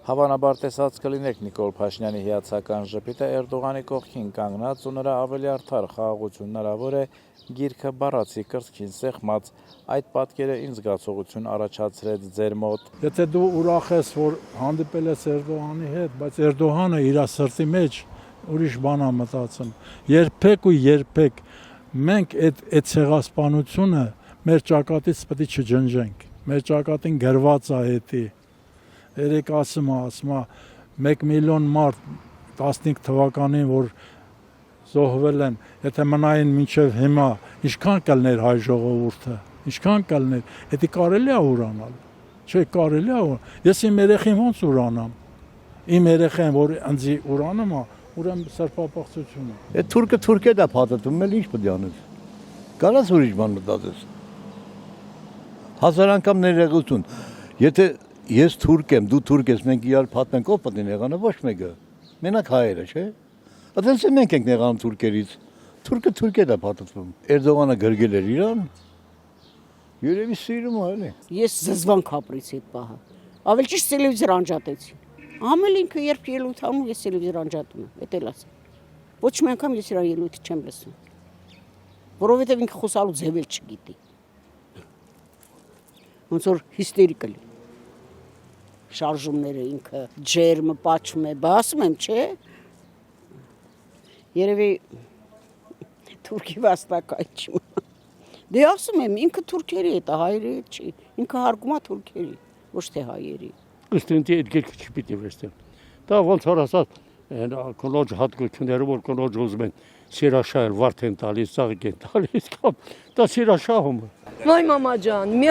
Հավանաբար տեսած կլինեք Նիկոլ Փաշինյանի հիացական ժպիտը Էրդողանի կողքին կանգնած ու նրա ավելի արդար խաղաղություն հնարավոր է գիրքը բառացի կրծքին սեղմած, այդ պատկերը ինձ զգացողություն առաջացրեց ձեր մոտ։ Եթե դու ուրախ ես, որ հանդիպել ես Էրդողանի հետ, բայց Էրդողանը իր սրտի մեջ ուրիշ բան է մտածում։ Երբեք ու երբեք մենք այդ ցեղասպանությունը մեր ճակատից պետք է չջնջենք։ Մեր ճակատին գրված է հետի։ Երեք ասում է 1 միլիոն մարդ 15 թվականին, որ զոհվել են, եթե մնային մինչև հիմա, ինչքան կլներ հայ ժողովուրդը, ինչքան կլներ, հետի կարելի է ուրանալ, չէ կարելի է ուրանալ, ես իմ երեխին ոնց ուրանամ, իմ երեխեն, որ ընձի ուրանում է, ուրեմն սրբապղծություն է։ Այդ թուրքը դա փաթաթում էլ ինչ պետք է անես, կարաս ուրիշ բան մտածես, 1000 անգամ ներողություն, եթե ես թուրք եմ, դու թուրք ես, մենք իրար փաթենք, ով պետք է նեղանա, ոչ մեկը, մենակ հայերը, չէ։ Այդպես մենք ենք նեղանում թուրքերից, թուրքը դա փաթաթվում։ Էրդողանը գրգել էր իրան, երևի սիրում է, էլի։ Ես զզվանք ապրեցի այդ պահը, ավելի ճիշտ տելևիզոր անջատեցի։ Ամեն ինքը երբ ելույթ անում, ես տելևիզոր անջատում եմ, էդ էլ ասեմ։ Ոչ մի անգամ ես իր ելույթը չեմ լսում, որովհետև ինքը խոսալու ձև էլ չգիտի։ Ոնց որ հիստերիկալ շարժումները ինքը ջերմը պատճում է, բա ասում եմ, չէ։ Երևի թուրքի վաստակայում։ Դե ասում եմ, ինքը թուրքերի հետ է, հայերի հետ չի։ Ինքը հարգում է թուրքերի, ոչ թե հայերի։ Կստենտի այդ գիրքը չպիտի վերստեմ։ Դա ոնց որ ասած, կնոջ հատկությունները, որ կնոջ ուզում են սիրաշահել վարդ են տալիս, ծաղիկ են տալիս, կամ դա սիրաշահում է։ Ոյ մամա ջան, մի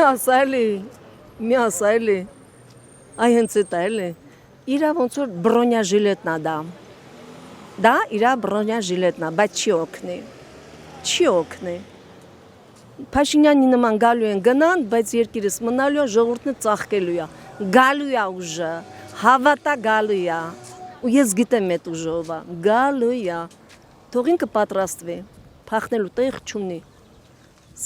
ասա էլի, այ հենց էդ է էլի, իրա ոնց որ բրոնյա ժիլետնա դա իրա բրոնյա ժիլետնա, բայց չի օգնի, Փաշինյանի նման գալու են գնան, բայց երկիրս մնալու է, ժողովուրդն ծաղկելու է, գալու է ուժը, հավատա գալու է, ու ես գիտեմ այդ ուժով է, գալու է, թող ինքը պատրաստվի, փախնելու տեղ չունի,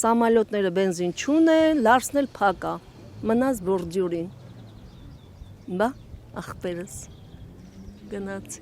սամալյոտները բենզին չունեն, լարսն էլ փակ է, մնաց բորդյուրին, բա ախպերս, գնաց